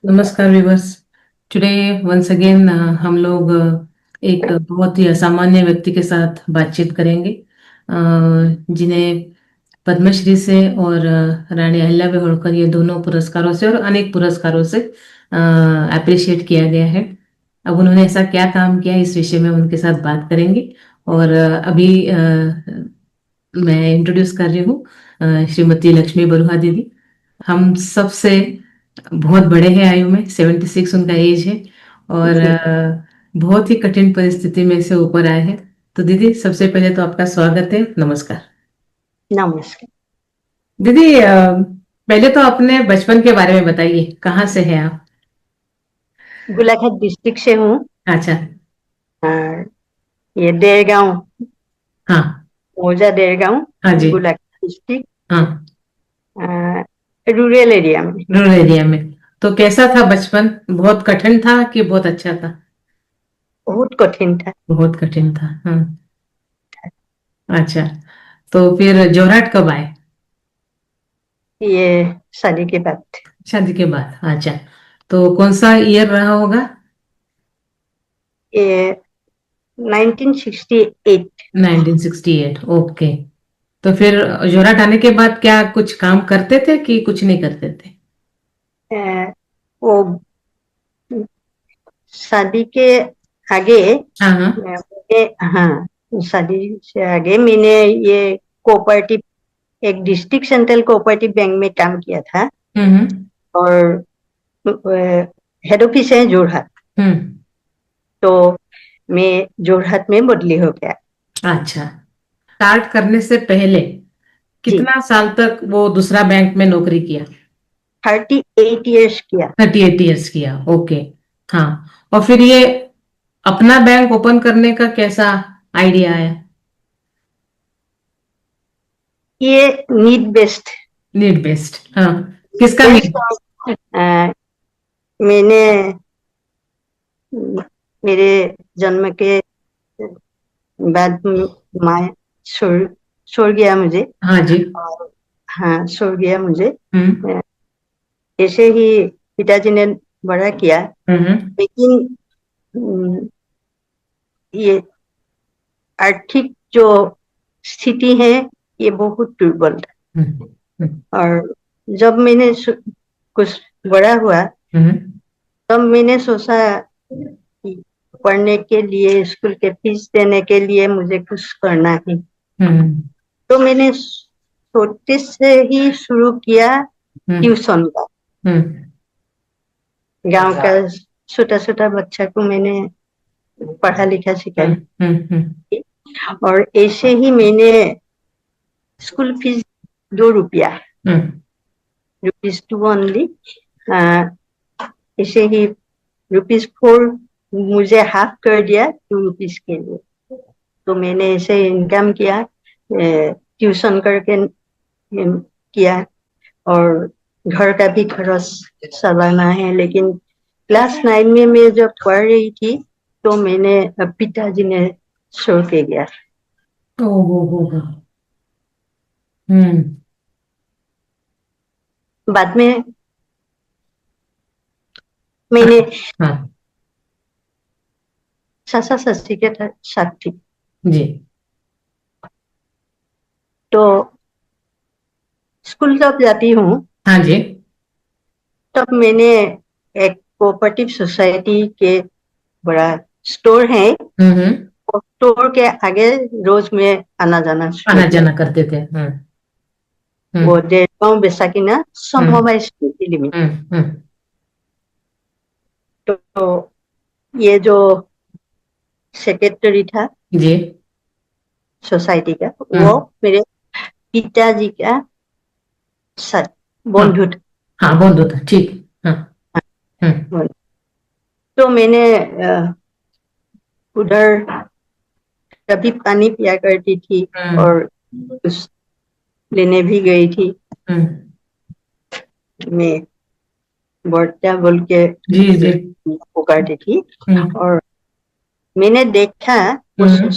नमस्कार viewers. Today once again हम लोग एक बहुत ही असामान्य व्यक्ति के साथ बातचीत करेंगे, जिन्हें पद्मश्री से और रानी अहिल्याबाई होळकर ये दोनों पुरस्कारों से और अनेक पुरस्कारों से अप्रिशिएट किया गया है। अब उन्होंने ऐसा क्या काम किया, इस विषय में उनके साथ बात करेंगे। और अभी मैं इंट्रोड्यूस कर रही हूँ श्रीमती लक्ष्मी बरुआ दीदी। हम सबसे बहुत बड़े हैं आयु में, 76 उनका एज है। और जी। बहुत ही कठिन परिस्थिति में से ऊपर आए हैं। तो दीदी, सबसे पहले तो आपका स्वागत है, नमस्कार। नमस्कार। दीदी, पहले तो अपने बचपन के बारे में बताइए, कहाँ से हैं आप? गोलाघाट डिस्ट्रिक्ट से हूँ। अच्छा। और ये देरगांव, हाँ। मौजा देरगांव, हाँ जी। गोलाघाट डिस्ट्रिक्ट, हाँ। रूरल एरिया में। रूरल एरिया में। तो कैसा था बचपन? बहुत कठिन था कि बहुत अच्छा था? बहुत कठिन था। बहुत कठिन था, हाँ। अच्छा। तो फिर जोरहाट कब आए? ये शादी के बाद। शादी के बाद, अच्छा। तो कौन सा ईयर रहा होगा? ये 1968। 1968, ओके। तो फिर जोरहाट आने के बाद क्या कुछ काम करते थे कि कुछ नहीं करते थे? अ, वो शादी के आगे, हाँ हाँ। हाँ, शादी से आगे मैंने ये कोऑपरेटिव, एक डिस्ट्रिक्ट सेंट्रल कोऑपरेटिव बैंक में काम किया था। हम्म। और हेड ऑफिस है जोरहाट। हम्म। तो मैं जोरहाट में बदली हो गया। अच्छा। स्टार्ट करने से पहले जी। कितना साल तक वो दूसरा बैंक में नौकरी किया? 38 ईयर्स किया। 38 ईयर्स किया, ओके। हाँ। और फिर ये अपना बैंक ओपन करने का कैसा आइडिया आया? ये नीड बेस्ड। नीड बेस्ड, हाँ। किसका नीड? बेस्ड। मैंने मेरे जन्म के बाद माँ छोड़ छोड़ गया मुझे। हाँ जी। और हाँ, छोड़ गया मुझे। हम्म। अ, ऐसे ही पिताजी ने बड़ा किया। हम्म। लेकिन ये आर्थिक जो स्थिति है, ये बहुत दुर्बल था। हम्म। हम्म। और जब मैंने कुछ बड़ा हुआ, हम्म। तब मैंने सोचा कि पढ़ने के लिए, स्कूल के फीस देने के लिए मुझे कुछ करना है। हम्म। तो मैंने छोटे से ही शुरू किया हम्म। ट्यूशन का। हम्म। गांव का छोटा छोटा बच्चा को मैंने पढ़ा लिखा हम्म। सिखाया। हम्म। और ऐसे ही मैंने स्कूल फीस 2 रुपया, हम्म। ₹2 ओनली, ऐसे ही ₹4 मुझे हाफ कर दिया 2 रुपीज के लिए। तो मैंने ऐसे इनकम किया, ट्यूशन करके किया। और घर का भी खर्च चलाना है। लेकिन क्लास 9 में मैं जब पढ़ रही थी, तो मैंने पिताजी ने छोड़ के गया। हो। हम्म। बाद में हाँ। मैंने हाँ सासा ससुर के साथ थी। जी। तो स्कूल जब जाती हूँ, हाँ जी। तब मैंने एक कोऑपरेटिव सोसाइटी के बड़ा स्टोर है, हम्म। स्टोर के आगे रोज में आना जाना शुरू आना किया। जाना करते थे, वो हम्म। देरगांव बेसाकीना हम्म। समवाय समिति लिमिटेड। हम्म। तो ये जो सेक्रेटरी था जी। सोसाइटी का, वो हम्म। मेरे पिताजी का साथ हाँ। बंधु था। हाँ, बोल दो था, ठीक। हाँ। हम्म। तो मैंने उधर कभी पानी पिया करती थी हम्म। और कुछ लेने भी गई थी। हम्म। मैं बर्ता बोल के जी जी। पुकारती थी। हम्म। और मैंने देखा वो हम्म।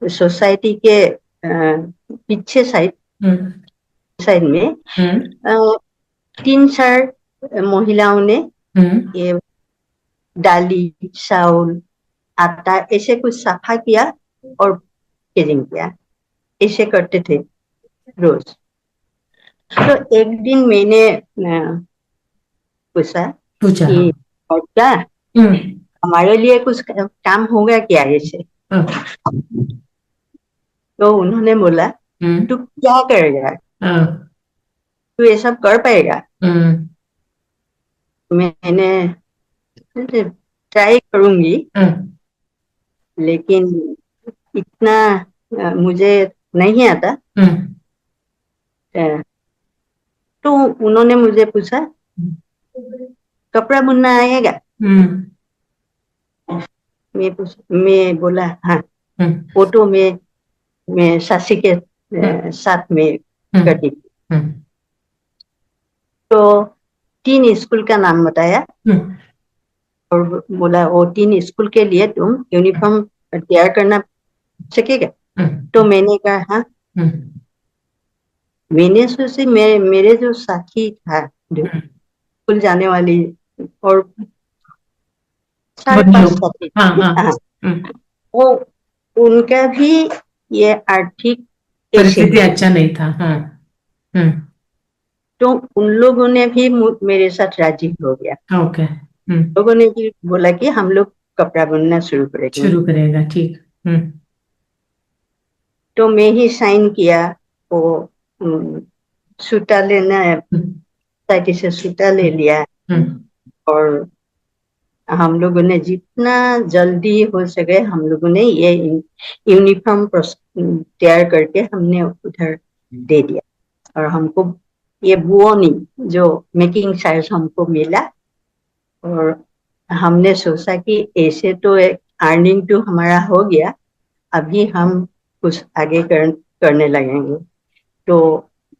सोसाइटी के पीछे साइड हम्म। साइड में हम्म। अ, 3 4 महिलाओं ने हम्म ये डाली, चावल, आटा ऐसे कुछ सफा किया और पैकेजिंग किया, ऐसे करते थे रोज। तो एक दिन मैंने पूछा पूछा, हाँ। कि क्या हम्म हमारे लिए कुछ काम होगा क्या ऐसे? हाँ, तो उन्होंने बोला हम्म तू क्या करेगा, हाँ, तू ये सब कर पाएगा? हम्म मैंने ट्राई करूंगी, हाँ, लेकिन इतना मुझे नहीं आता। हम्म अ, तो उन्होंने मुझे पूछा कपड़ा बुनना आएगा? हम्म मैं बोला हाँ। हम्म वो तो मैं सासी के साथ में हम्म करती थी। हम्म तो 3 स्कूल का नाम बताया हम्म और बोला वो 3 स्कूल के लिए तुम यूनिफॉर्म तैयार करना सकेगा? तो हम्म मैंने कहा हाँ। हम्म मैंने सोची मेरे जो साथी था, जो हम्म, स्कूल जाने वाली, और बंद 5.5 लोग, साथी हाँ थे, हाँ, हाँ, हम्म, वो उनका भी ये आर्थिक ऐसे परिस्थिति ही है। अच्छा नहीं था, हाँ। हम्म तो उन लोगों ने भी मेरे साथ राजी हो गया। ओके, लोगों ने भी बोला कि हम लोग कपड़ा बुनना शुरू करेंगे। शुरू करेगा, ठीक। तो मैं ही साइन किया, वो सूता लेना है, हम्म सोसाइटी से सूता ले लिया, हम्म और हम लोगों ने जितना जल्दी हो सके हम लोगों ने ये यूनिफॉर्म तैयार करके हमने उधर दे दिया। और हमको ये बुओनी जो मेकिंग चार्ज हमको मिला, और हमने सोचा कि ऐसे तो एक अर्निंग तो हमारा हो गया, अभी हम कुछ आगे करने लगेंगे। तो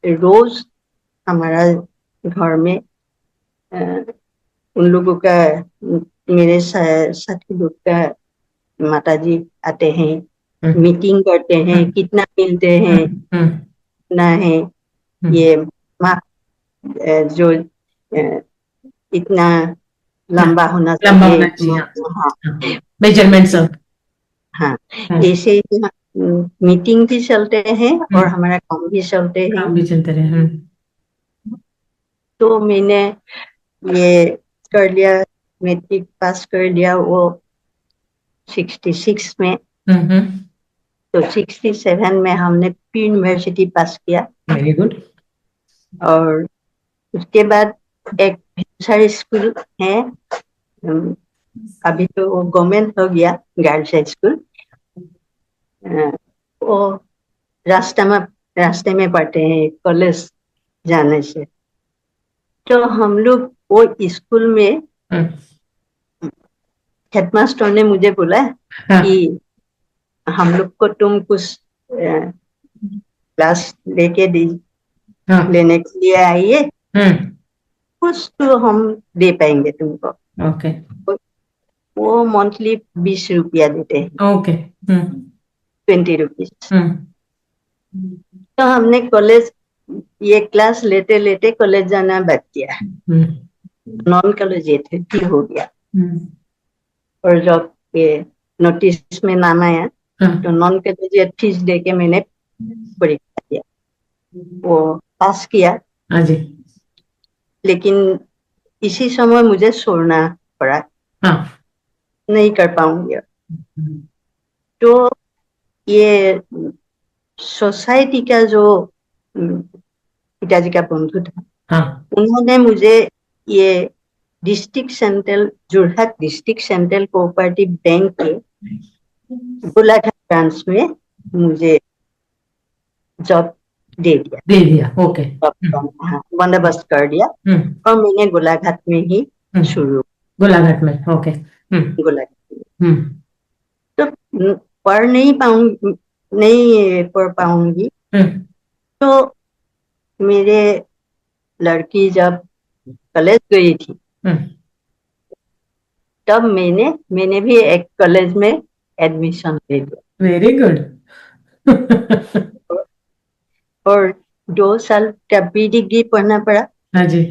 रोज हमारा घर में उन लोगों का, मेरे साथी लोग का माता जी आते हैं, हम्म मीटिंग करते हैं, हम्म कितना मिलते हैं, हम्म कितना है हम्म, ये माप, जो इतना हाँ, लंबा होना लंबा चाहिए, होना चाहिए, इतना, हाँ। हाँ, मेजरमेंट इत, सब। हाँ, हम्म ऐसे ही मीटिंग भी चलते हैं और हम्म हमारा काम भी चलते हैं। काम भी चलते रहे, तो मैंने ये कर लिया, मैट्रिक पास कर लिया वो 66 में। हम्म, तो 67 में हमने प्री यूनिवर्सिटी पास किया। Very good. और उसके बाद एक भेंसर स्कूल है, अम, अभी तो वो गवर्नमेंट हो गया, गर्ल्स हाई स्कूल। वो रास्ते में पढ़ते हैं कॉलेज जाने से। तो हम लोग वो स्कूल में, हेडमास्टर ने मुझे बोला हाँ कि हम लोग को तुम कुछ क्लास हाँ, लेने के लिए आइए, हम्म कुछ तो हम दे पाएंगे तुमको। ओके वो मंथली 20 रुपया देते हैं, ओके, 20 रुपीज। हम्म तो हमने कॉलेज, ये क्लास लेते लेते कॉलेज जाना बच गया, हम्म नॉन कॉलेजिएट हो गया। हम्म, और जब ये नोटिस में नाम आया तो हाँ नॉन कॉलेजिएट फीस दे के मैंने परीक्षा दिया, वो पास किया। हाँ जी, लेकिन इसी समय मुझे छोड़ना पड़ा, हाँ नहीं कर पाऊंगी। हम्म, तो ये सोसाइटी का जो पिताजी का बंधु था, हाँ उन्होंने मुझे ये district central, Jorhat district central cooperative bank के गोलाघाट ब्रांच में मुझे जॉब दे दिया। दे दिया, ओके, हाँ, बंदोबस्त कर दिया, हम्म और मैंने गोलाघाट में ही शुरू, गोलाघाट में, ओके, गोलाघाट में। हम्म तो पढ़ नहीं पाऊंगी, नहीं पढ़ पाऊंगी। हम्म तो मेरे लड़की जब कॉलेज गई थी, हम्म तब मैंने भी एक कॉलेज में एडमिशन ले लिया। Very good. और 2 साल का प्री डिग्री पढ़ना पड़ा। हाँ जी,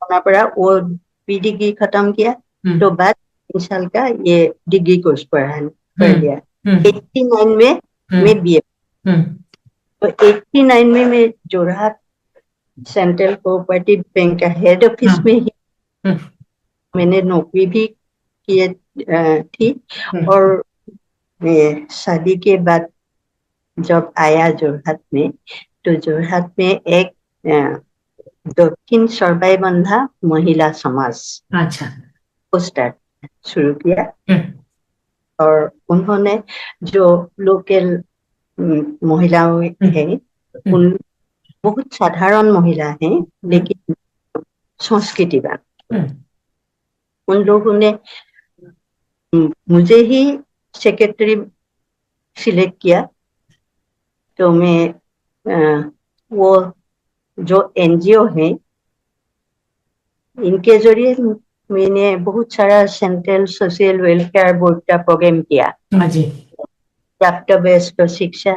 होना पड़ा, वो भी डिग्री खत्म किया। तो बाद 3 साल का ये डिग्री कोर्स पढ़ लिया। 89 में मैं बीए। तो 89 में मैं जोरहाट सेंट्रल कोऑपरेटिव बैंक का हेड ऑफिस में ही मैंने नौकरी भी किए थी। और शादी के बाद जब आया जोरहाट में, तो जोरहाट में एक दक्षिण सरबाईबंधा महिला समाज अच्छा को स्टार्ट शुरू किया। और उन्होंने जो लोकल महिलाओं हैं, उन बहुत साधारण महिला हैं, लेकिन संस्कृतिवान, उन लोगों ने मुझे ही सेक्रेटरी सिलेक्ट किया। तो मैं वो जो एनजीओ है, इनके जरिए मैंने बहुत सारा सेंट्रल सोशल वेलफेयर बोर्ड का प्रोग्राम किया। प्राप्त वयस्क शिक्षा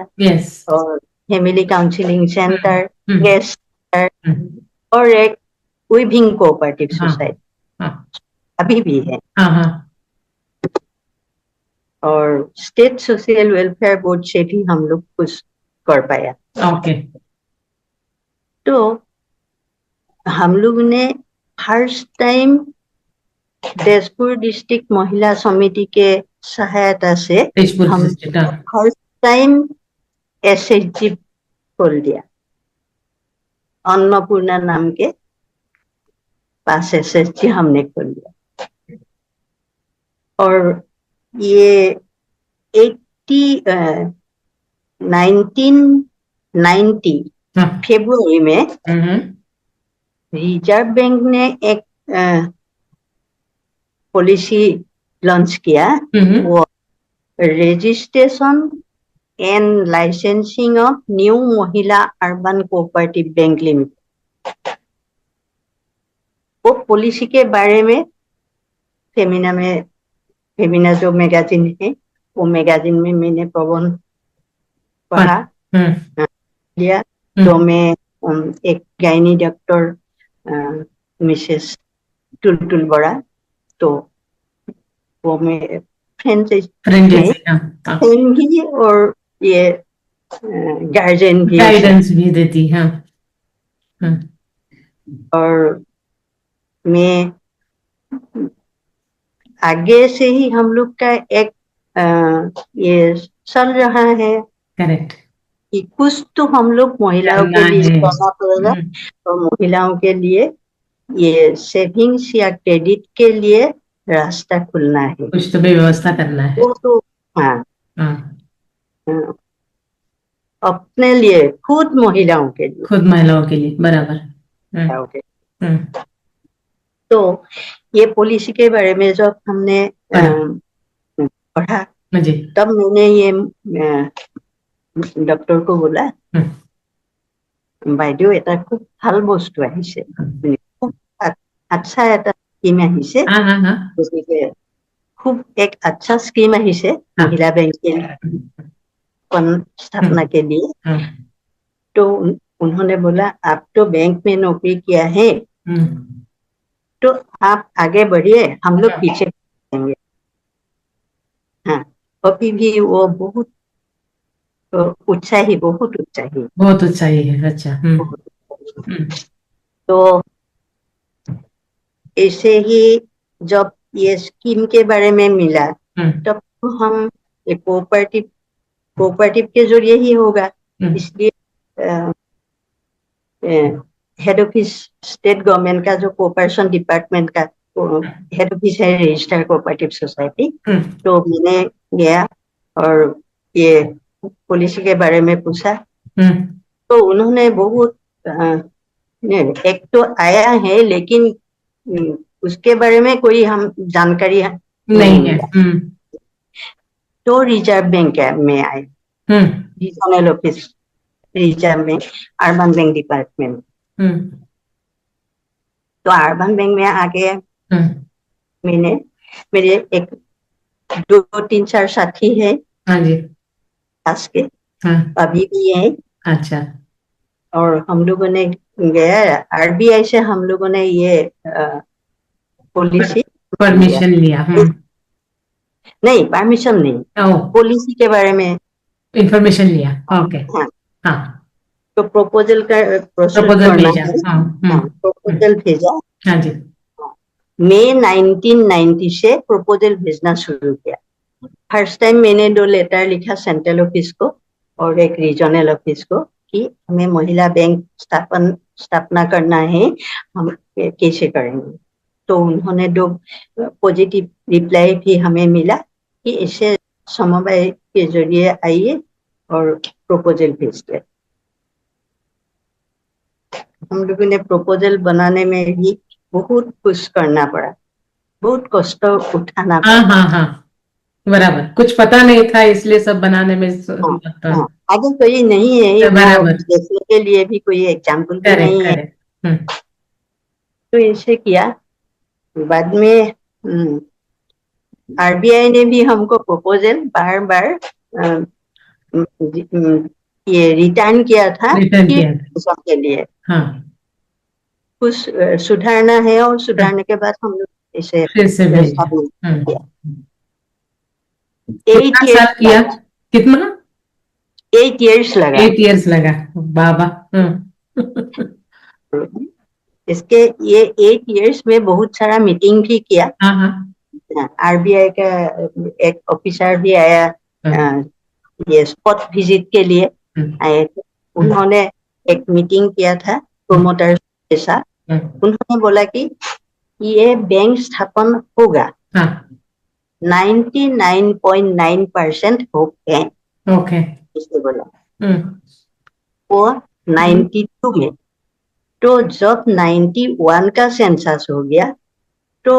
और family counselling centre, guest centre, और एक वीविंग कोऑपरेटिव सोसाइटी अभी भी है। और स्टेट सोशल वेलफेयर बोर्ड से भी हम लोग कुछ कर पाया। तो हम लोग ने फर्स्ट टाइम तेजपुर डिस्ट्रिक्ट महिला समिति के सहायता से हम फर्स्ट टाइम एसएचजी खोल दिया। अन्नपूर्णा नाम के पास एसएचजी हमने खोल दिया। और ये 1990 फरवरी में रिजर्व बैंक ने एक पॉलिसी लॉन्च किया, वो registration and licensing of new महिला अर्बन कोऑपरेटिव बैंक लिमिटेड। वो पॉलिसी के बारे में फेमिना जो मैगजीन है, वो मैगजीन में मैंने प्रबंध पढ़ा लिया। तो मैं एक गायनी डॉक्टर मिसेस टुलटुल बड़ा, तो वो मैं फ्रेंड ही और ये गार्जियन भी, गाइडेंस भी देती है। और मैं आगे से ही हम लोग का एक ये चल रहा है, करेक्ट, कि कुछ तो हम लोग महिलाओं के लिए करना पड़ेगा। और महिलाओं के लिए ये सेविंग्स या क्रेडिट के लिए रास्ता खुलना है, कुछ तो व्यवस्था करना है। वो तो अपने लिए, खुद महिलाओं के लिए, खुद महिलाओं के लिए, बराबर। तो ये पॉलिसी के बारे में जब हमने पढ़ा, तब मैंने ये डॉक्टर को बोला, বাইদেউ এটা খুব ভাল বস্তু আহিছে, খুব আচ্ছা এটা স্কিম আহিছে, গতিকে খুব एक अच्छा स्कीम আহিছে महिला बैंकिंग स्थापना के लिए। तो उन्होंने बोला, आप तो बैंक में नौकरी किया है, तो आप आगे बढ़िए, हम लोग पीछे बढ़ेंगे। हाँ, अभी भी वो बहुत उत्साही, बहुत उत्साही है। अच्छा। तो ऐसे ही जब ये स्कीम के बारे में मिला, तब तो हम कोऑपरेटिव के जरिए ही होगा, इसलिए हेड ऑफिस स्टेट गवर्नमेंट का जो कोऑपरेशन डिपार्टमेंट का हेड ऑफिस है रजिस्टर्ड कोऑपरेटिव सोसाइटी, तो मैंने गया और ये पॉलिसी के बारे में पूछा। तो उन्होंने बहुत एक तो आया है, लेकिन उसके बारे में कोई हम जानकारी नहीं है। तो रिजर्व बैंक में आए, regional office reserve bank, urban bank department. तो अर्बन बैंक में आके मेरे एक 2-3-4 साथी है पास के, अभी भी है। अच्छा। और हम लोगों ने गया आरबीआई से, हम लोगों ने ये पॉलिसी लिया। परमिशन लिया। नहीं, परमिशन नहीं, ओ, पॉलिसी के बारे में। इंफॉर्मेशन लिया। ओके। हाँ, हाँ, तो प्रपोजल का प्रोसीड प्रपोजल करना भेजा। है। हाँ। हाँ, हम्म। प्रपोजल भेजा। हाँ जी। मई 1990 से प्रपोजल भेजना शुरू किया। फर्स्ट टाइम मैंने 2 लेटर लिखा सेंट्रल ऑफिस को और एक रीजनल ऑफिस को कि हमें महिला बैंक स्थापना करना है, हम कैसे करेंगे। तो उन्होंने 2 पॉजिटिव रिप्लाई भी हमें मिला कि इसे समवाय के जरिए आइए और प्रपोजल भेजते। हम लोगों ने प्रपोजल बनाने में भी बहुत कुछ करना पड़ा, बहुत कष्ट उठाना हाँ पड़ा। हाँ हाँ, बराबर। कुछ पता नहीं था इसलिए सब बनाने में हाँ, लगता। हाँ, आगे कोई नहीं है, वो बराबर। देखने के लिए भी कोई एग्जाम्पल भी करेक्ट नहीं है। करेक्ट। हम्म। तो ऐसे किया। बाद में आरबीआई ने भी हमको प्रपोजल बार बार ये रिटर्न किया था रिटर्न कि किया था। के लिए हाँ। कुछ सुधारना है, और सुधारने के बाद हम लोग इसे फिर से भेजा। सबमिट किया। हम्म। 8 कितना साल इयर्स किया? लगा। कितना? 8 इयर्स लगा। 8 इयर्स लगा। बाबा। हम्म। इसके ये 8 इयर्स में बहुत सारा मीटिंग भी किया। हाँ हाँ आरबीआई का एक ऑफिसर भी आया, हाँ। ये स्पॉट विजिट के लिए हम्म। आए थे। उन्होंने एक मीटिंग किया था प्रोमोटर के साथ। हम्म। उन्होंने बोला कि ये बैंक स्थापन होगा, हाँ। 99.9% हो गए, ओके। इसने बोला। हम्म। वो 92 में, तो जब 91 का सेंसस हो गया तो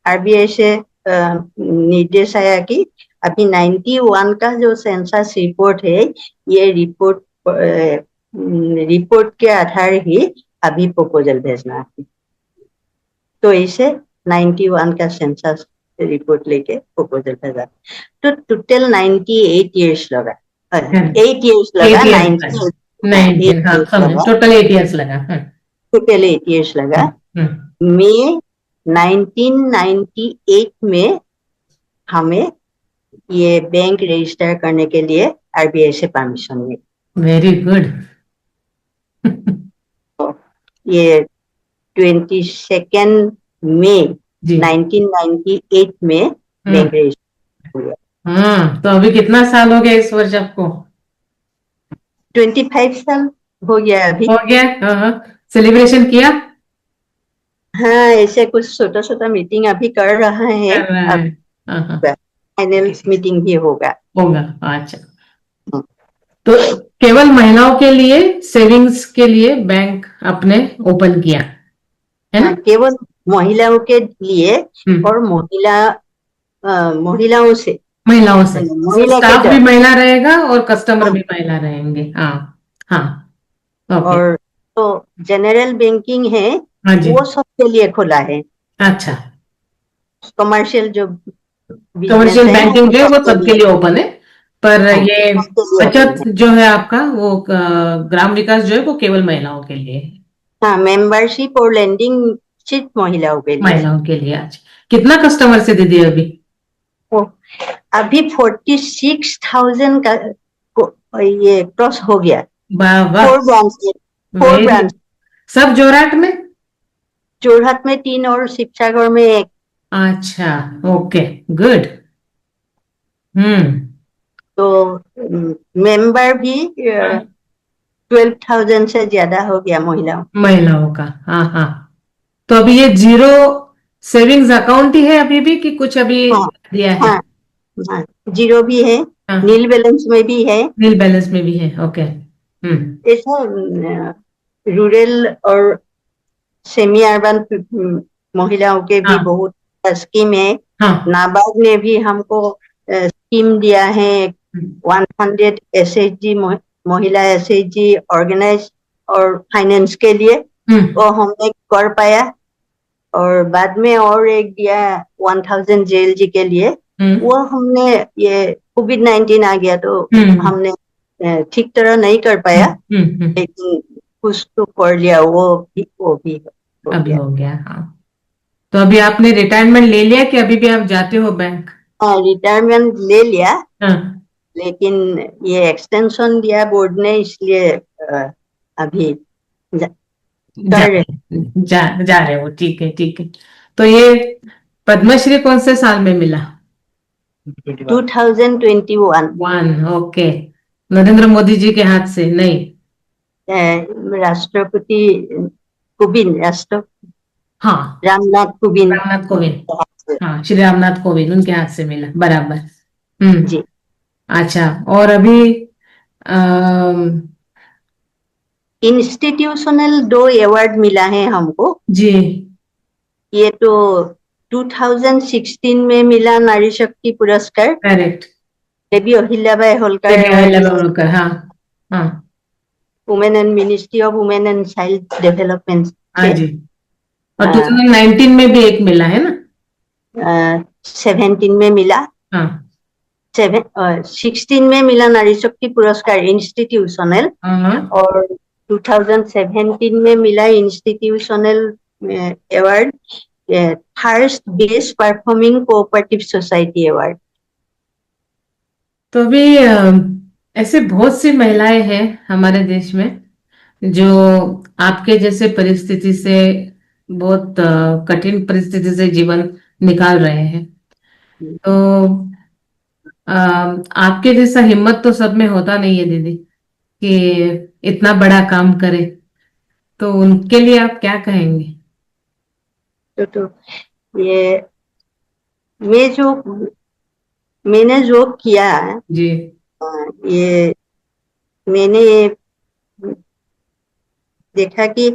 आरबीआई से निर्देश आया कि अभी 91 का जो सेंसस रिपोर्ट है, ये रिपोर्ट के आधार ही अभी प्रपोजल भेजना है। तो इसे 91 का सेंसस रिपोर्ट लेके प्रपोजल भेजा। तो टोटल 98 इयर्स लगा, 8 इयर्स लगा, 8 इयर्स लगा। 8 19, हाँ इयर्स समझे, लगा, टोटल 8 इयर्स लगा। टोटल 8 इयर्स लगा। मई 1998 में हमें ये बैंक रजिस्टर करने के लिए आरबीआई से परमिशन मिली। Very good. तो ये 22 मई जी। 1998 में हम्म। बैंक रजिस्टर हुआ। हाँ, तो अभी कितना साल हो गया इस वर्ष आपको? 25 साल हो गया अभी। हो गया। हाँ हाँ। सेलिब्रेशन किया? हाँ, ऐसे कुछ छोटा छोटा मीटिंग अभी कर रहा है। कर रहा अब है। हाँ हाँ। फाइनल मीटिंग भी होगा। होगा। अच्छा। तो केवल महिलाओं के लिए, सेविंग्स के लिए बैंक आपने ओपन किया है हाँ, ना? केवल महिलाओं के लिए, हम्म। और महिलाओं से, महिलाओं से। महिला के स्टाफ भी तरफ। महिला रहेगा और कस्टमर हाँ, भी महिला रहेंगे। हाँ। हाँ। ओके। और तो जनरल बैंकिंग है, हाँ जी। वो सबके लिए खुला है। अच्छा। कमर्शियल जो बिजनेस कमर्शियल है बैंकिंग वो जो है वो सबके सबके लिए। लिए ओपन है। पर हाँ, ये सबके लिए ओपन बचत है। जो है आपका, वो ग्राम विकास जो है वो केवल महिलाओं के लिए है। हाँ, मेंबरशिप और लैंडिंग सिर्फ महिलाओं के लिए है। महिलाओं के लिए। अच्छा, कितना कस्टमर से दीदी अभी? ओ, अभी 46,000 का ये क्रॉस हो गया। वाह वाह। 4 वेरी। ब्रांच, सब जोराट में? जोरहाट में 3 और शिवसागर में 1। अच्छा। ओके। गुड। हम्म। तो मेंबर भी 12,000 से ज्यादा हो गया महिलाओं। महिलाओं का। हाँ हाँ। तो अभी ये जीरो सेविंग्स अकाउंट ही है अभी भी, कि कुछ अभी हाँ, दिया है? हाँ, हाँ, जीरो भी है, हाँ। नील बैलेंस में भी है। नील बैलेंस में भी है। ओके। हम्म। ऐसा रूरल और सेमी अर्बन महिलाओं के भी हाँ बहुत स्कीम है। हाँ। नाबार्ड ने भी हमको स्कीम दिया है, हम्म। 100 एसएचजी, महिला एसएचजी ऑर्गेनाइज और फाइनेंस के लिए, हम्म। वो हमने कर पाया। और बाद में और एक दिया 1000 जेएलजी के लिए, हम्म। वो हमने, ये कोविड-19 आ गया तो हम्म। हमने ठीक तरह नहीं कर पाया, हम्म। लेकिन कुछ तो कर लिया, वो भी हो अभी गया। हो गया, हाँ। तो अभी आपने रिटायरमेंट ले लिया कि अभी भी आप जाते हो बैंक? हाँ, रिटायरमेंट ले लिया, हाँ। लेकिन ये एक्सटेंशन दिया बोर्ड ने, इसलिए अभी जा कर रहे। जा रहे हो, ठीक है ठीक है। तो ये पद्मश्री कौन से साल में मिला? 2021 ओके। नरेंद्र मोदी जी के हाथ से नहीं? राष्ट्रपति कोविंद, राष्ट्र हाँ, रामनाथ कोविंद रामनाथ कोविंद। के हाथ से। हाँ, श्री रामनाथ कोविंद उनके हाथ से मिला, बराबर। हम्म। जी, अच्छा, और अभी अम, इंस्टीट्यूशनल 2 अवार्ड मिला है हमको। जी। ये तो 2016 में मिला नारी शक्ति पुरस्कार, करेक्ट। देवी अहिल्याबाई होलकर देवी अहिल्याबाई होलकर, हाँ। हाँ। Women and ministry of women and child development हाँ से। जी। और 2019 में भी एक मिला है ना? 17 में मिला, हाँ। 16 में मिला नारी शक्ति पुरस्कार इंस्टीट्यूशनल, हाँ। और 2017 में मिला institutional award, first best performing cooperative society award. तो भी ऐसे बहुत सी महिलाएं हैं हमारे देश में जो आपके जैसे परिस्थिति से, बहुत कठिन परिस्थिति से जीवन निकाल रहे हैं। तो आपके जैसा हिम्मत तो सब में होता नहीं है दीदी, कि इतना बड़ा काम करे। तो उनके लिए आप क्या कहेंगे? तो ये मैंने जो किया, जी। ये मैंने देखा कि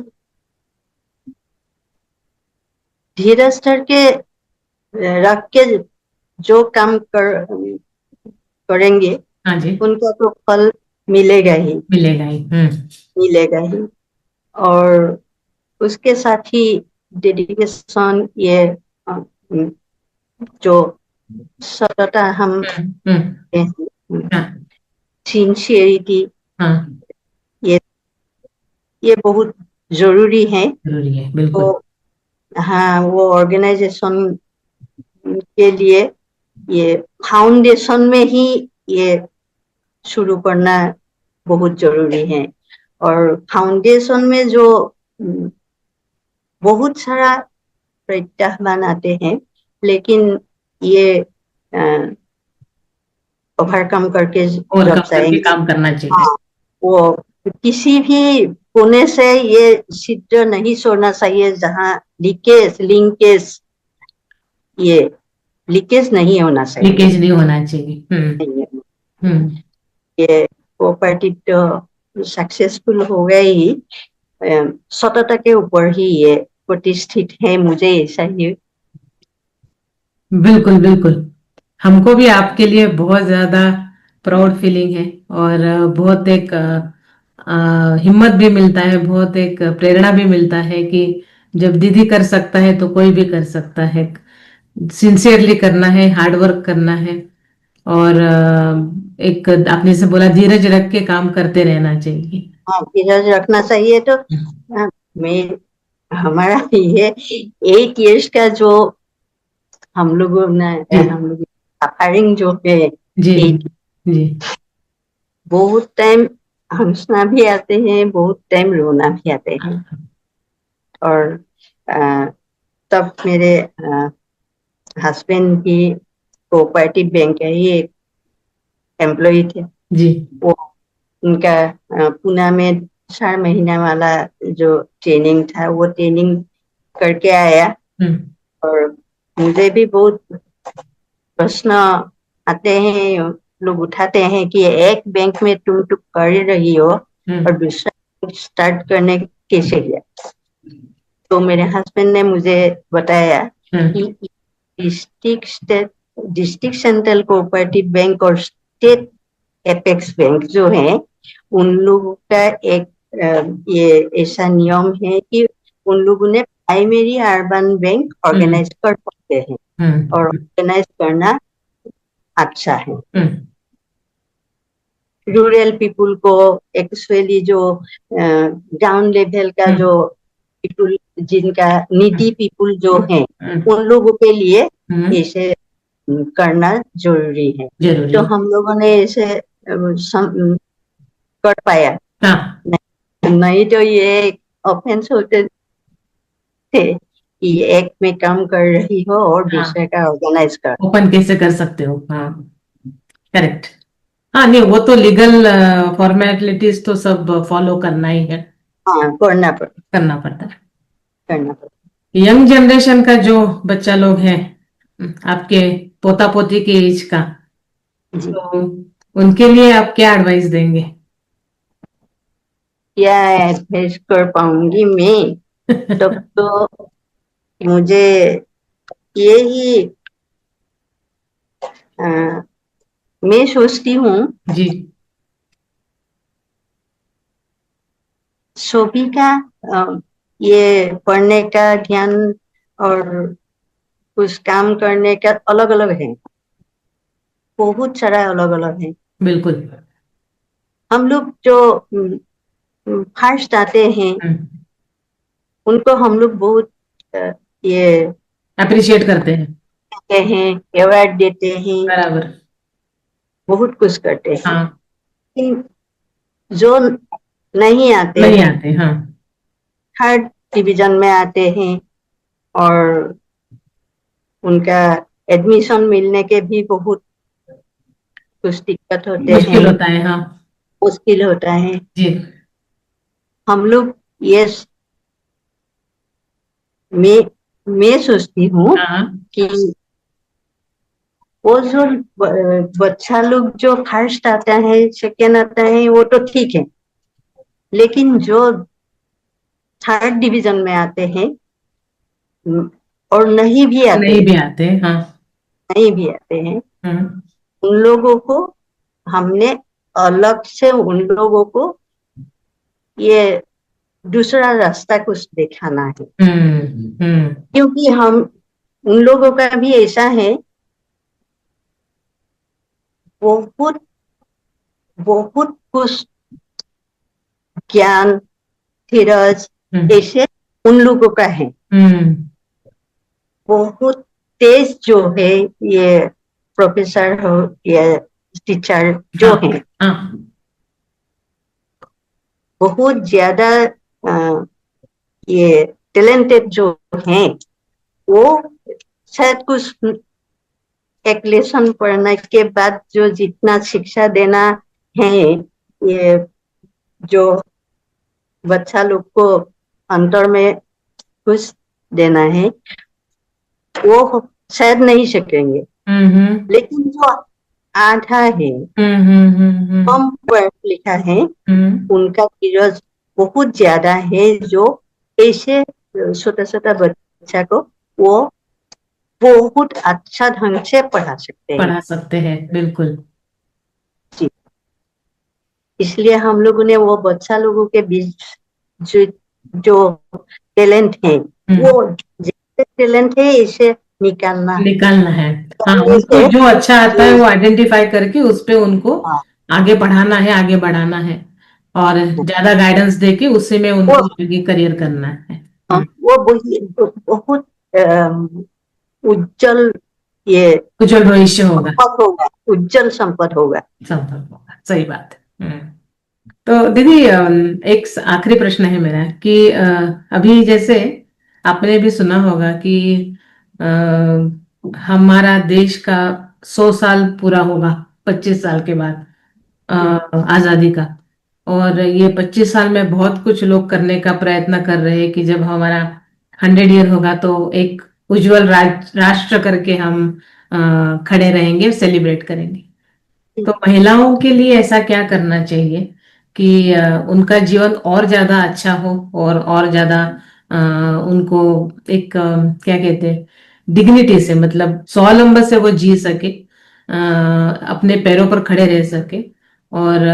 धीरज करके रख के जो काम करेंगे, हाँ जी। उनका तो फल मिलेगा ही, मिलेगा ही। मिलेगा ही। और उसके साथ ही डेडिकेशन, ये जो सतता हम हम्म। हाँ। सिंसियरिटी, हाँ। ये ये बहुत जरूरी है। जरूरी है, तो बिल्कुल। हाँ, वो ऑर्गेनाइजेशन के लिए ये फाउंडेशन में ही ये शुरू करना बहुत जरूरी है। और फाउंडेशन में जो बहुत सारा प्रत्याह्वान आते हैं, लेकिन ये ओवरकम करके और जब कम करके जाएंगे, काम करना चाहिए। हाँ, वो किसी भी कोने से ये छिद्र नहीं छोड़ना चाहिए जहाँ लिंकेज ये लीकेज नहीं होना चाहिए। लीकेज नहीं होना चाहिए। हम्म। ये कोऑपरेटिव तो सक्सेसफुल हो गए ही, सतता के ऊपर ही ये प्रतिष्ठित है, मुझे ऐसा ही। बिल्कुल बिल्कुल। हमको भी आपके लिए बहुत ज्यादा प्राउड फीलिंग है। और बहुत एक हिम्मत भी मिलता है, बहुत एक प्रेरणा भी मिलता है कि जब दीदी कर सकता है तो कोई भी कर सकता है। सिंसियरली करना है, हार्ड वर्क करना है। और एक आपने से बोला, धीरज रख के काम करते रहना चाहिए। हाँ, धीरज रखना चाहिए। तो मैं हमारा ये 8 इयर्स का जो हम लोगों ने जी। हम लोग सफरिंग जो है, जी। 8, जी। बहुत टाइम हंसना भी आते हैं, बहुत टाइम रोना भी आते हैं। और अ, तब मेरे हस्बैंड भी कोऑपरेटिव बैंक के ही एक एम्प्लॉय थे। जी। वो उनका पुणे में 4 महीना वाला जो ट्रेनिंग था, वो ट्रेनिंग करके आया। हम्म। और मुझे भी बहुत प्रश्न आते हैं, लोग उठाते हैं कि एक बैंक में तुम तो कर रही हो और दूसरा स्टार्ट करने कैसे गया। तो मेरे हस्बैंड ने मुझे बताया कि district district central cooperative bank और स्टेट एपेक्स बैंक जो है, उन लोगों का एक ये ऐसा नियम है कि उन लोगों ने प्राइमरी अर्बन बैंक ऑर्गेनाइज कर सकते हैं, और ऑर्गेनाइज करना अच्छा है। रूरल पीपुल को, एक्चुअली जो ग्राउंड लेवल का हम्म जो पीपुल, जिनका नीडी पीपुल जो हैं, हम्म उन लोगों के लिए हम्म, इसे करना जरूरी है। जरूरी तो है। हम लोगों ने इसे कर पाया। हाँ, नहीं तो ये ऑफेंस होते थे कि एक में काम कर रही हो और हाँ, दूसरे का ऑर्गेनाइज कर। ओपन कैसे कर सकते हो? हाँ, करेक्ट। हाँ, नहीं, वो तो लीगल फॉर्मेलिटीज तो सब फॉलो करना ही है, हाँ, करना पड़ता है। करना पड़ता। यंग जनरेशन का जो बच्चा लोग हैं, आपके पोता पोती के एज का, जी। तो उनके लिए आप क्या एडवाइस देंगे? क्या एडवाइस कर पाऊंगी मैं? तब तो मुझे यही मैं सोचती हूँ जी। सभी का ये पढ़ने का ध्यान और कुछ काम करने का अलग अलग है, बहुत सारा अलग अलग है। बिल्कुल। हम लोग जो फर्स्ट आते हैं, हम्म, उनको हम लोग बहुत ये अप्रिशिएट करते हैं। देते हैं, अवार्ड देते हैं, बराबर। बहुत कुछ करते हैं। हाँ, लेकिन जो नहीं आते नहीं हैं, आते। हाँ। थर्ड डिवीजन में आते हैं और उनका एडमिशन मिलने के भी बहुत कुछ दिक्कत होते हैं, मुश्किल होता है। हाँ। मुश्किल होता है। जी। हम लोग ये मैं सोचती हूँ हाँ। कि वो जो बच्चा लोग जो फर्स्ट आता है, सेकेंड आता है, वो तो ठीक है, लेकिन जो थर्ड डिवीजन में आते हैं और नहीं भी आते नहीं हैं, भी आते। हाँ। नहीं भी आते हैं, हम्म उन लोगों को हमने अलग से उन लोगों को ये दूसरा रास्ता कुछ दिखाना है। हम्म। क्योंकि हम उन लोगों का भी ऐसा है, बहुत बहुत कुछ ज्ञान, धीरज हम्म ऐसे उन लोगों का है। हम्म, बहुत तेज जो है ये प्रोफेसर हो या टीचर जो हाँ है, हाँ। बहुत ज्यादा ये टैलेंटेड जो हैं, वो शायद कुछ एक लेसन पढ़ने के बाद जो जितना शिक्षा देना है, ये जो बच्चा लोग को अंतर में कुछ देना है, वो शायद नहीं सकेंगे। हम्म लेकिन जो आधा है, कम पढ़ लिखा है, हम्म उनका धीरज बहुत ज्यादा है, जो ऐसे छोटा छोटा बच्चा को वो बहुत अच्छा ढंग से पढ़ा सकते हैं। पढ़ा सकते हैं, बिल्कुल। जी। इसलिए हम लोगों ने वो बच्चा लोगों के बीच जो जो टैलेंट है, हम्म, वो जैसे टैलेंट है इसे निकालना है, निकालना है। हाँ, निकालने उनको से जो अच्छा आता है ये वो आइडेंटिफाई करके उस पे उनको हाँ, आगे बढ़ाना है, आगे बढ़ाना है, और ज्यादा गाइडेंस देके उसी में वो उनको आगे करियर करना है। वो बहुत उज्जवल ये उज्जवल भविष्य होगा। संपद होगा, उज्जवल संपद होगा। संभव होगा, सही बात है। तो दीदी, एक आखिरी प्रश्न है मेरा कि अभी जैसे आपने भी सुना होगा कि अ, हमारा देश का 100 साल पूरा होगा 25 साल के बाद, आजादी का। और ये 25 साल में बहुत कुछ लोग करने का प्रयत्न कर रहे हैं कि जब हमारा 100 ईयर होगा तो एक उज्जवल राष्ट्र करके हम खड़े रहेंगे, सेलिब्रेट करेंगे। तो महिलाओं के लिए ऐसा क्या करना चाहिए कि उनका जीवन और ज्यादा अच्छा हो, और ज्यादा अ, उनको एक क्या कहते हैं, डिग्निटी से, मतलब स्वावलंबन से वो जी सके, अपने पैरों पर खड़े रह सके, और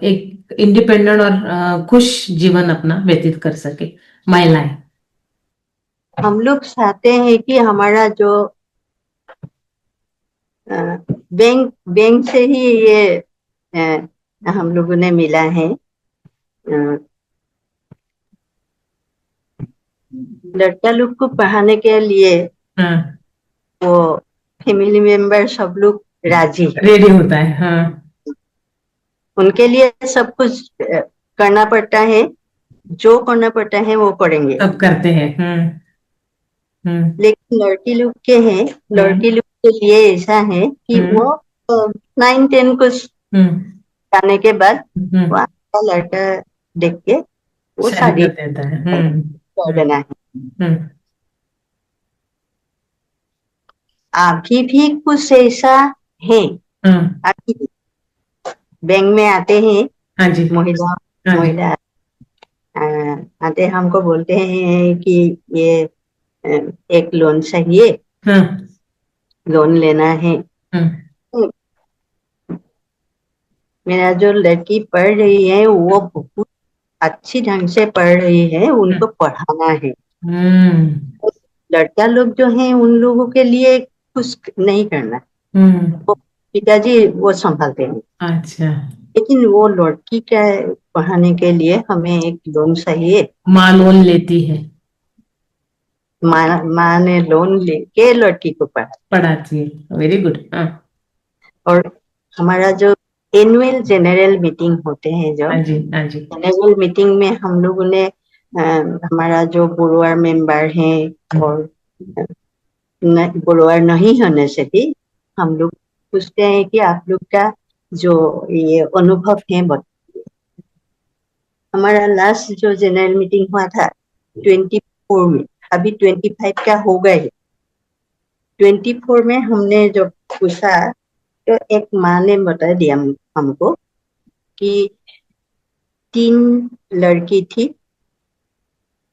एक इंडिपेंडेंट और खुश जीवन अपना व्यतीत कर सके, महिलाएं। हम लोग चाहते हैं कि हमारा जो बैंक बैंक से ही ये हम लोगों ने मिला है। लड़का लोग को पढ़ाने के लिए हाँ, वो फैमिली मेंबर सब लोग राजी है। रेडी होता है। हाँ, उनके लिए सब कुछ करना पड़ता है, जो करना पड़ता है वो करेंगे। सब करते हैं। हम्म, लेकिन लड़की लोग के हैं, लड़की हम्म, लोग के लिए ऐसा है कि हम्म, वो 9-10 कुछ हम्म, जाने के बाद वो हम्म, आपका लड़का देख के वो शादी शादी कर देता है। कर हम्म, देना है। हम्म, अभी भी कुछ ऐसा है। हम्म, अभी बैंक में आते हैं हाँ जी, महिला हाँ जी, महिला अ, आते हमको बोलते हैं कि ये अ, एक लोन चाहिए, हाँ, लोन लेना है। हम्म, तो मेरा जो लड़की पढ़ रही है वो बहुत अच्छी ढंग से पढ़ रही है, उनको पढ़ाना है। हम्म, लड़का लोग जो हैं उन लोगों के लिए कुछ नहीं करना, हम्म, वो पिताजी वो संभालते हैं। अच्छा। लेकिन वो लड़की का पढ़ाने के लिए हमें एक लोन चाहिए। माँ लोन लेती है, माँ ने लोन लेके लड़की को पढ़ा। पढ़ाती है। Very good. हाँ, और हमारा जो एनुअल जनरल मीटिंग होते हैं, जो हाँ जी, हाँ जी, जनरल मीटिंग में हम लोगों ने हमारा जो बोरोअर मेंबर हैं हम्म, और बोरोअर नहीं होने से भी हम लोग पूछते हैं कि आप लोग का जो ये अनुभव है हमारा लास्ट जो जनरल मीटिंग हुआ था 24 में, अभी 25 का हो गए। 24 में हमने जो पूछा तो एक माँ ने बता दिया हमको कि 3 लड़की थी,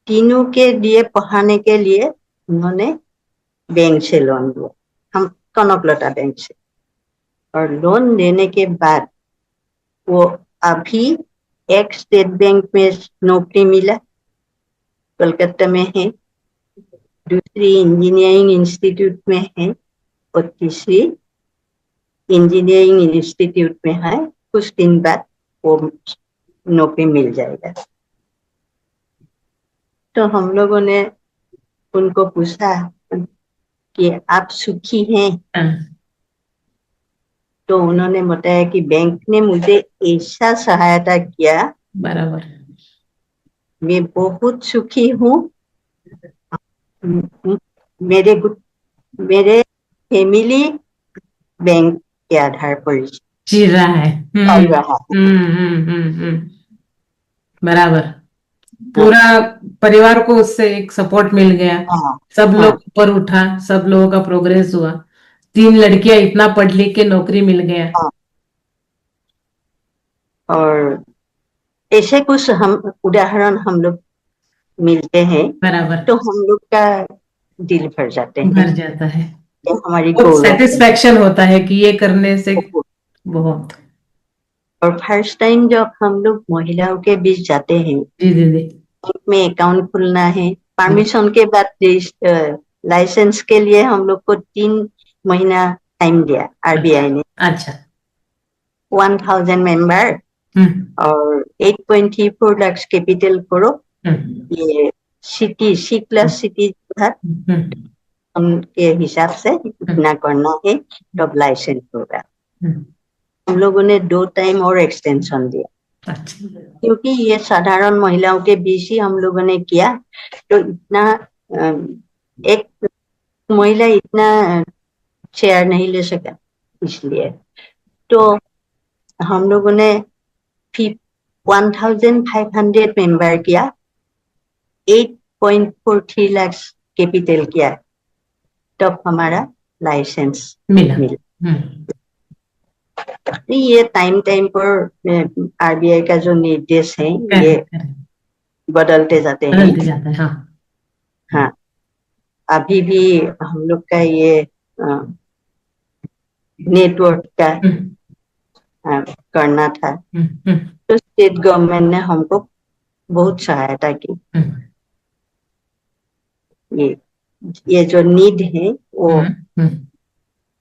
तीनों के लिए पढ़ाने के लिए उन्होंने बैंक से लोन लिया, हम कनकलता बैंक से। और लोन लेने के बाद वो अभी एक स्टेट बैंक में नौकरी मिला, कोलकाता में है, दूसरी इंजीनियरिंग इंस्टीट्यूट में है और तीसरी इंजीनियरिंग इंस्टीट्यूट में है। कुछ दिन बाद वो नौकरी मिल जाएगा। तो हम लोगों ने उनको पूछा कि आप सुखी हैं? हाँ, तो उन्होंने बताया कि बैंक ने मुझे ऐसा सहायता किया, बराबर। मैं बहुत सुखी हूँ। मेरे मेरे फैमिली बैंक के आधार पर जी रहा है। चल रहा है। बराबर। हाँ पूरा परिवार को उससे एक सपोर्ट मिल गया। हाँ सब लोग हाँ। ऊपर उठा, सब लोगों का प्रोग्रेस हुआ। 3 लड़कियां इतना पढ़ लिख के नौकरी मिल गया। हाँ। और ऐसे कुछ हम उदाहरण हम लोग मिलते हैं बराबर। तो हम लोग का दिल भर जाते हैं। भर जाता है। ये हमारी बहुत गौरव है। सेटिस्फेक्शन होता है कि ये करने से। बहुत। और फर्स्ट टाइम जब हम लोग महिलाओं के बीच जाते हैं, जी दीदी। बैंक में अकाउंट खुलना है, जी। परमिशन के बाद लाइसेंस के लिए हम लोग को 3 महीना टाइम दिया अच्छा, आरबीआई ने। अच्छा। 1000 मेंबर हम्म, और 8.34 लाख कैपिटल करो। हम्म, ये सिटी सी क्लास सिटी था, हम्म, उनके हिसाब से हम्म, इतना करना है तब लाइसेंस होगा। हम्म, हम लोगों ने 2 टाइम और एक्सटेंशन दिया, अच्छा। क्योंकि ये साधारण महिलाओं के बीच ही हम लोगों ने किया। तो इतना एक महिला इतना शेयर नहीं ले सका, इसलिए तो हम लोगों ने 1500 मेंबर किया, 8.43 लाख कैपिटल किया, तब हमारा लाइसेंस मिला। मिला। हम्म, ये टाइम टाइम पर आरबीआई का जो निर्देश है ये करेक्ट, करेक्ट। बदलते जाते हैं। बदलते जाता है। हाँ। हाँ, अभी भी हम लोग का ये नेटवर्क का हम्म, करना था, हम्म, हम्म, तो स्टेट गवर्नमेंट ने हमको बहुत सहायता की। हम्म, ये ये जो नीड है वो हम्म, हम्म,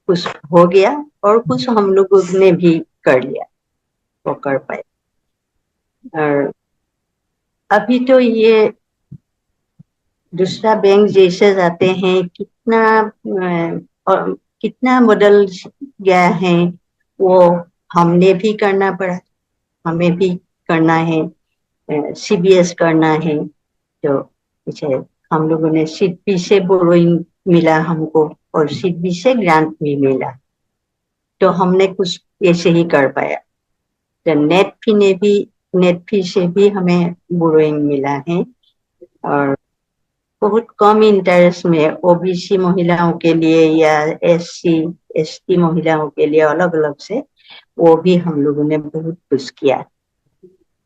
कुछ हो गया और कुछ हम लोगों ने भी कर लिया। वो कर पाए। और अभी तो ये दूसरा बैंक जैसे जाते हैं, और कितना बदल गया है, वो हमने भी करना पड़ा, हमें भी करना है, CBS करना है। तो पीछे हम लोगों ने सिडबी से बोरोइंग मिला हमको, और सिडबी से ग्रांट भी मिला, तो हमने कुछ ऐसे ही कर पाया। तो नेट फी से भी हमें बोरोइंग मिला है, और बहुत कम इंटरेस्ट में OBC महिलाओं के लिए या SC ST महिलाओं के लिए अलग अलग से, वो भी हम लोगों ने बहुत कुछ किया।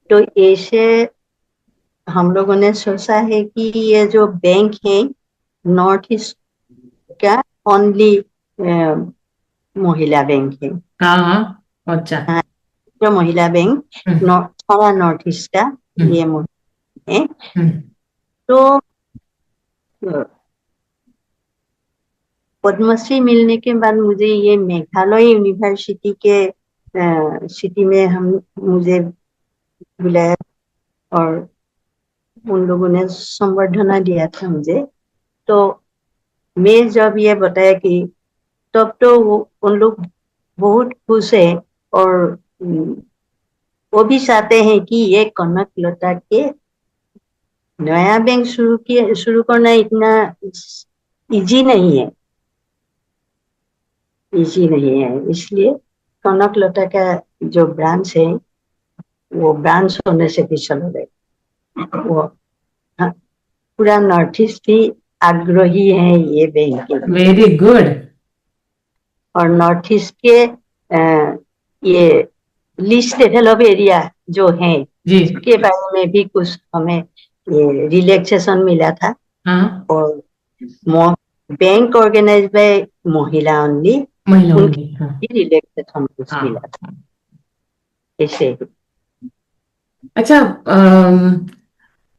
तो ऐसे हम लोगों ने सोचा है कि ये जो बैंक है नॉर्थ ईस्ट का ओनली महिला बैंक है। हाँ हाँ, अच्छा। हाँ, जो महिला बैंक हम्म सारा नॉर्थ ईस्ट का ये हम्म महिला है। हम्म तो पद्मश्री मिलने के बाद मुझे ये मेघालय यूनिवर्सिटी के सिटी में हम मुझे बुलाया, और उन लोगों ने संवर्धना दिया था मुझे। तो मैं जब ये बताया कि, तब तो उन लोग बहुत खुश है, और वो भी चाहते हैं कि ये कनक लता के नया बैंक शुरू करना इतना इजी नहीं है, इसलिए कनक लता का जो ब्रांच है वो ब्रांच होने से भी चला जाए। वो हाँ, पूरा नॉर्थ ईस्ट भी आग्रही है ये बैंक के लिए। Very good. और नॉर्थ ईस्ट के ये लीस्ट डेवलप एरिया जो है, जी। इसके बारे में भी कुछ हमें ये रिलैक्सेशन मिला था। हाँ, और बैंक ऑर्गेनाइज बाय महिला ओनली, महिलाओं उनके की, हाँ। भी रिलैक्सेशन कुछ मिला था हाँ, ऐसे ही। अच्छा।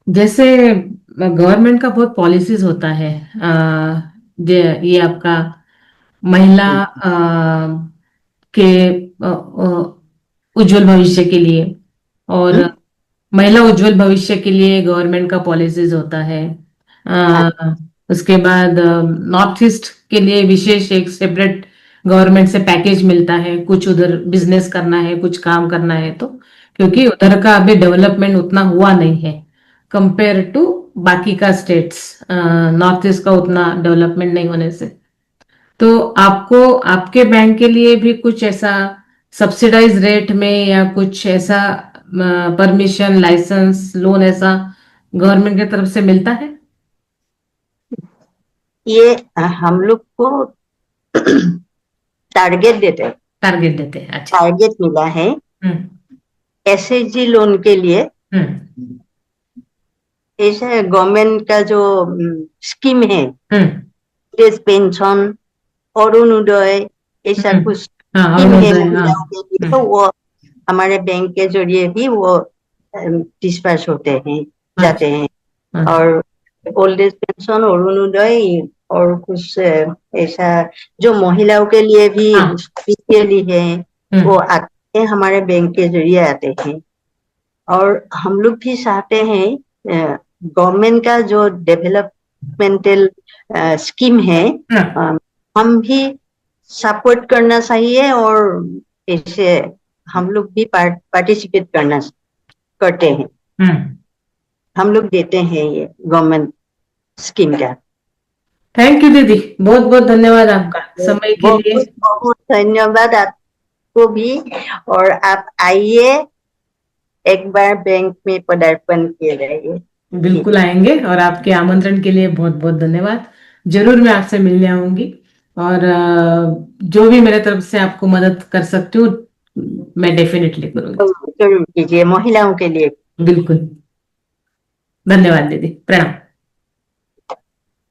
जैसे गवर्नमेंट का बहुत पॉलिसीज होता है, ये आपका महिला के उज्जवल भविष्य के लिए, और हम्म, महिला उज्जवल भविष्य के लिए गवर्नमेंट का पॉलिसीज होता है। हाँ, उसके बाद नॉर्थ ईस्ट के लिए विशेष एक सेपरेट गवर्नमेंट से पैकेज मिलता है, कुछ उधर बिजनेस करना है, कुछ काम करना है तो, क्योंकि उधर का अभी डेवलपमेंट उतना हुआ नहीं है कंपेयर टू बाकी का स्टेट्स, नॉर्थ ईस्ट का उतना डेवलपमेंट नहीं होने से। तो आपको आपके बैंक के लिए भी कुछ ऐसा सब्सिडाइज रेट में या कुछ ऐसा परमिशन, लाइसेंस, लोन ऐसा गवर्नमेंट की तरफ से मिलता है? ये हम लोग को टारगेट देते हैं, टारगेट देते हैं, अच्छा। टारगेट मिला है हम्म SHG लोन के लिए। हम्म ऐसा गवर्नमेंट का जो स्कीम है, हम्म पेंशन, अरुणोदय, ऐसा हम्म कुछ हाँ, स्कीम है अरुणोदय, हाँ। महिलाओं के लिए, तो हम्म वो हमारे बैंक के जरिए भी वो डिस्पर्स होते हैं, अच्छा। जाते हैं। अच्छा। और ओल्ड एज पेंशन, अरुणोदय, और कुछ ऐसा जो महिलाओं के लिए भी हाँ। स्पेशली है, वो हम्म आते हैं, हमारे बैंक के जरिए आते हैं। और हम लोग भी चाहते हैं गवर्नमेंट का जो डेवलपमेंटल स्कीम है, हाँ। अ, हम भी सपोर्ट करना चाहिए, और ऐसे हम लोग भी पार्टिसिपेट करते हैं। हम्म हम लोग देते हैं ये गवर्नमेंट स्कीम का। थैंक यू दीदी, बहुत बहुत धन्यवाद आपका समय के लिए। बहुत बहुत धन्यवाद आपको भी। और आप आइए, एक बार बैंक में पदार्पण किए रहिए। बिल्कुल आएंगे, और आपके आमंत्रण के लिए बहुत बहुत धन्यवाद। जरूर मैं आपसे मिलने आऊंगी, और जो भी मेरे तरफ से आपको मदद कर सकती हूँ मैं डेफिनेटली करूंगी। जरूर कीजिए, महिलाओं के लिए। बिल्कुल। धन्यवाद दीदी, प्रणाम।